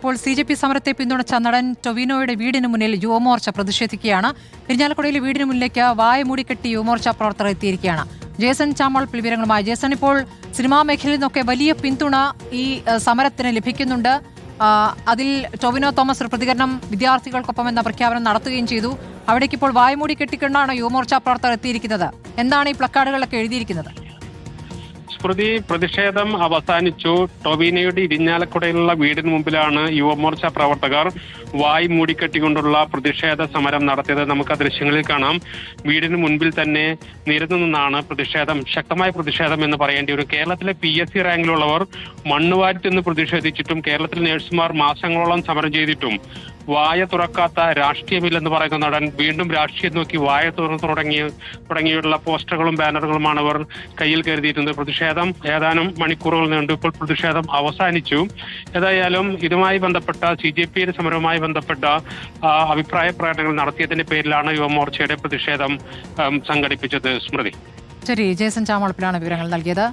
ഇപ്പോൾ CJP സമരത്തെ പിന്തുണച്ച നടൻ ടൊവിനോയുടെ വീടിന് മുന്നിൽ യുവമോർച്ച പ്രതിഷേധിക്കുകയാണ്. ഇരിഞ്ഞാലക്കുടയിലെ വീടിന് മുന്നിലേക്ക് വായ മൂടിക്കെട്ടി യുവമോർച്ച പ്രവർത്തകർ എത്തിയിരിക്കുകയാണ്. ജേസൺ ചാമൾ വിവരങ്ങളുമായി. ജേസൺ, ഇപ്പോൾ സിനിമാ മേഖലയിൽ നിന്നൊക്കെ വലിയ പിന്തുണ ഈ സമരത്തിന് ലഭിക്കുന്നുണ്ട്. അതിൽ ടൊവിനോ തോമസ് ഒരു പ്രതികരണം വിദ്യാർത്ഥികൾക്കൊപ്പം എന്ന പ്രഖ്യാപനം നടത്തുകയും ചെയ്തു. അവിടേക്ക് ഇപ്പോൾ വായ്മൂടി കെട്ടിക്കൊണ്ടാണ് യുവമോർച്ച പ്രവർത്തകർ എത്തിയിരിക്കുന്നത്. എന്താണ് ഈ പ്ലക്കാർഡുകളൊക്കെ എഴുതിയിരിക്കുന്നത്? സ്മൃതി, പ്രതിഷേധം അവസാനിച്ചു. ടൊവിനോയുടെ ഇരിഞ്ഞാലക്കുടയിലുള്ള വീടിന് മുമ്പിലാണ് യുവമോർച്ച പ്രവർത്തകർ വായ് മൂടിക്കെട്ടിക്കൊണ്ടുള്ള പ്രതിഷേധ സമരം നടത്തിയത്. നമുക്ക് ആ ദൃശ്യങ്ങളിൽ കാണാം. വീടിന് മുൻപിൽ തന്നെ നിരന്നു നിന്നാണ് പ്രതിഷേധം, ശക്തമായ പ്രതിഷേധം എന്ന് പറയേണ്ടി വരും. കേരളത്തിലെ PSC റാങ്കിലുള്ളവർ മണ്ണുവാരിത്തെന്ന് പ്രതിഷേധിച്ചിട്ടും കേരളത്തിലെ നഴ്സുമാർ മാസങ്ങളോളം സമരം ചെയ്തിട്ടും വായ തുറക്കാത്ത രാഷ്ട്രീയമില്ലെന്ന് പറയുന്ന നടൻ വീണ്ടും രാഷ്ട്രീയം നോക്കി വായ തുറന്നു തുടങ്ങിയുള്ള പോസ്റ്ററുകളും ബാനറുകളുമാണ് അവർ കയ്യിൽ കരുതിയിരുന്നത്. പ്രതിഷേധം ഏതാനും മണിക്കൂറുകൾ നീണ്ടു. ഇപ്പോൾ പ്രതിഷേധം അവസാനിച്ചു. ഏതായാലും ഇതുമായി ബന്ധപ്പെട്ട CJP സമരവുമായി ബന്ധപ്പെട്ട അഭിപ്രായ പ്രകടനങ്ങൾ നടത്തിയതിന്റെ പേരിലാണ് യുവമോർച്ചയുടെ പ്രതിഷേധം സംഘടിപ്പിച്ചത്. സ്മൃതി. ശരി, ജേസൺ ചാമളപ്പിലാണ് വിവരങ്ങൾ നൽകിയത്.